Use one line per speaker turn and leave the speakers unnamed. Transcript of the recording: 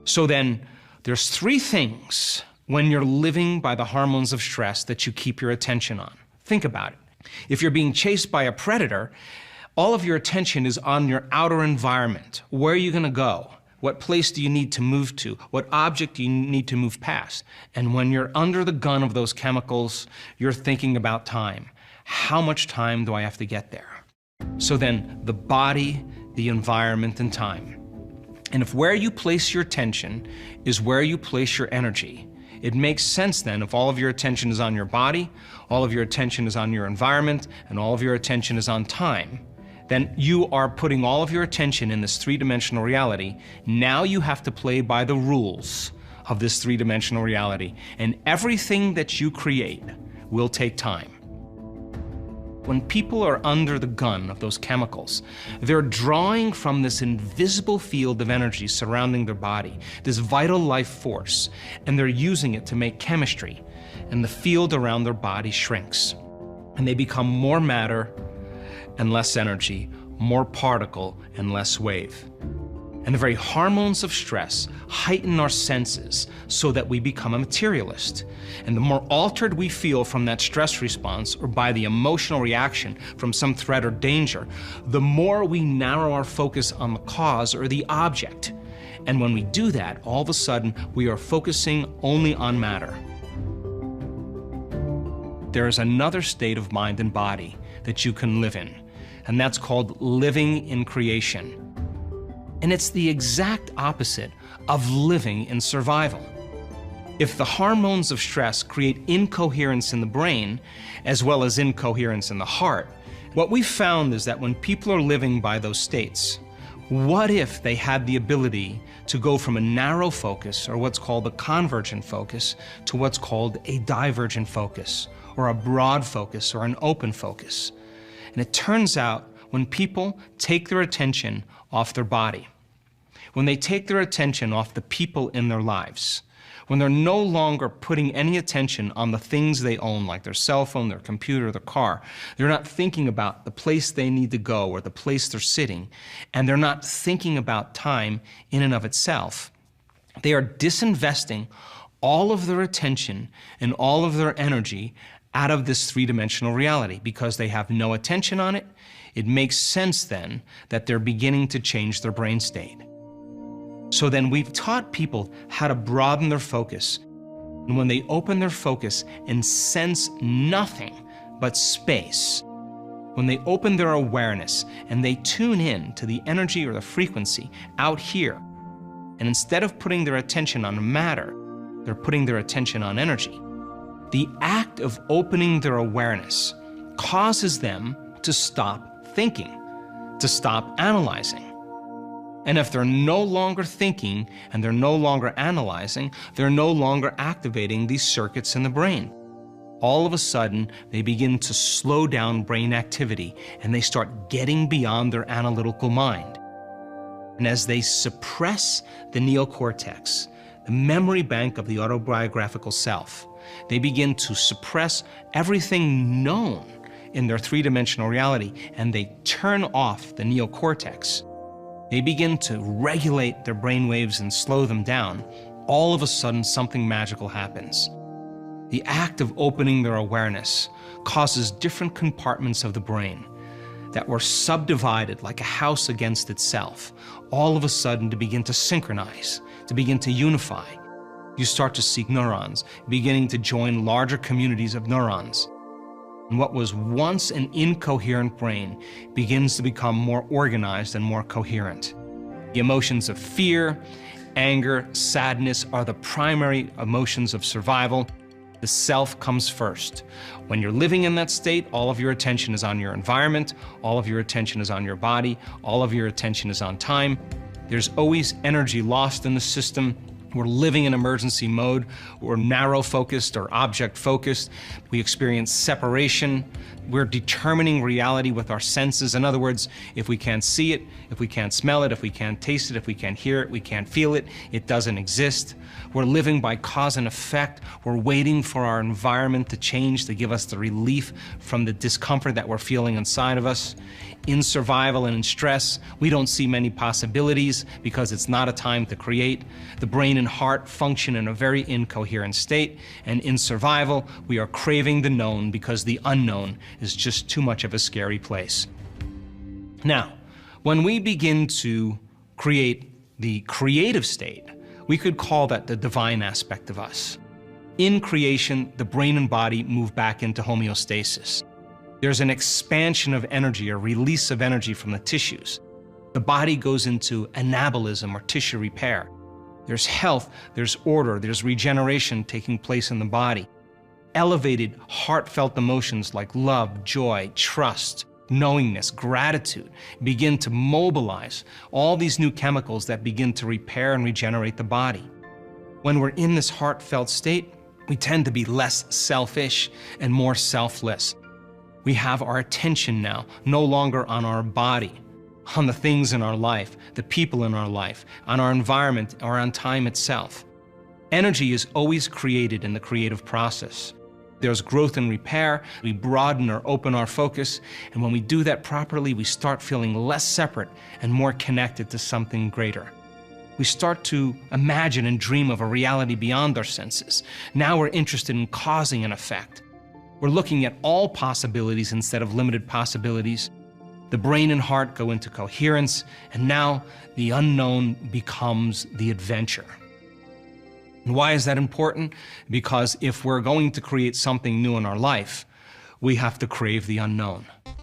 So then, there's three things when you're living by the hormones of stress that you keep your attention on. Think about it. If you're being chased by a predator, all of your attention is on your outer environment. Where are you going to go? What place do you need to move to? What object do you need to move past? And when you're under the gun of those chemicals, you're thinking about time. How much time do I have to get there? So then, the body, the environment, and time. And if where you place your attention is where you place your energy, it makes sense then if all of your attention is on your body, all of your attention is on your environment, and all of your attention is on time, then you are putting all of your attention in this three-dimensional reality. Now you have to play by the rules of this three-dimensional reality, and everything that you create will take time. When people are under the gun of those chemicals, they're drawing from this invisible field of energy surrounding their body, this vital life force, and they're using it to make chemistry, and the field around their body shrinks. And they become more matter and less energy, more particle and less wave. And the very hormones of stress heighten our senses so that we become a materialist. And the more altered we feel from that stress response or by the emotional reaction from some threat or danger, the more we narrow our focus on the cause or the object. And when we do that, all of a sudden, we are focusing only on matter. There is another state of mind and body that you can live in, and that's called living in creation. And it's the exact opposite of living in survival. If the hormones of stress create incoherence in the brain, as well as incoherence in the heart, what we've found is that when people are living by those states, what if they had the ability to go from a narrow focus, or what's called a convergent focus, to what's called a divergent focus, or a broad focus, or an open focus? And it turns out when people take their attention off their body, when they take their attention off the people in their lives, when they're no longer putting any attention on the things they own, like their cell phone, their computer, their car, they're not thinking about the place they need to go or the place they're sitting, and they're not thinking about time in and of itself, they are disinvesting all of their attention and all of their energy out of this three-dimensional reality. Because they have no attention on it, it makes sense then that they're beginning to change their brain state. So then we've taught people how to broaden their focus. And when they open their focus and sense nothing but space, when they open their awareness and they tune in to the energy or the frequency out here, and instead of putting their attention on matter, they're putting their attention on energy, the act of opening their awareness causes them to stop thinking, to stop analyzing. And if they're no longer thinking and they're no longer analyzing, they're no longer activating these circuits in the brain. All of a sudden, they begin to slow down brain activity and they start getting beyond their analytical mind. And as they suppress the neocortex, the memory bank of the autobiographical self, they begin to suppress everything known in their three-dimensional reality, and they turn off the neocortex. They begin to regulate their brain waves and slow them down. All of a sudden, something magical happens. The act of opening their awareness causes different compartments of the brain that were subdivided like a house against itself, all of a sudden to begin to synchronize, to begin to unify. You start to see neurons beginning to join larger communities of neurons. And what was once an incoherent brain begins to become more organized and more coherent. The emotions of fear, anger, sadness are the primary emotions of survival. The self comes first. When you're living in that state, all of your attention is on your environment, all of your attention is on your body, all of your attention is on time. There's always energy lost in the system. We're living in emergency mode. We're narrow-focused or object-focused. We experience separation. We're determining reality with our senses. In other words, if we can't see it, if we can't smell it, if we can't taste it, if we can't hear it, we can't feel it, it doesn't exist. We're living by cause and effect. We're waiting for our environment to change to give us the relief from the discomfort that we're feeling inside of us. In survival and in stress, we don't see many possibilities because it's not a time to create. The brain and heart function in a very incoherent state, and in survival, we are craving the known because the unknown is just too much of a scary place. Now, when we begin to create the creative state, we could call that the divine aspect of us. In creation, the brain and body move back into homeostasis. There's an expansion of energy, a release of energy from the tissues. The body goes into anabolism or tissue repair. There's health, there's order, there's regeneration taking place in the body. Elevated, heartfelt emotions like love, joy, trust, knowingness, gratitude begin to mobilize all these new chemicals that begin to repair and regenerate the body. When we're in this heartfelt state, we tend to be less selfish and more selfless. We have our attention now no longer on our body, on the things in our life, the people in our life, on our environment, or on time itself. Energy is always created in the creative process. There's growth and repair. We broaden or open our focus, and when we do that properly, we start feeling less separate and more connected to something greater. We start to imagine and dream of a reality beyond our senses. Now we're interested in causing an effect. We're looking at all possibilities instead of limited possibilities. The brain and heart go into coherence, and now the unknown becomes the adventure. And why is that important? Because if we're going to create something new in our life, we have to crave the unknown.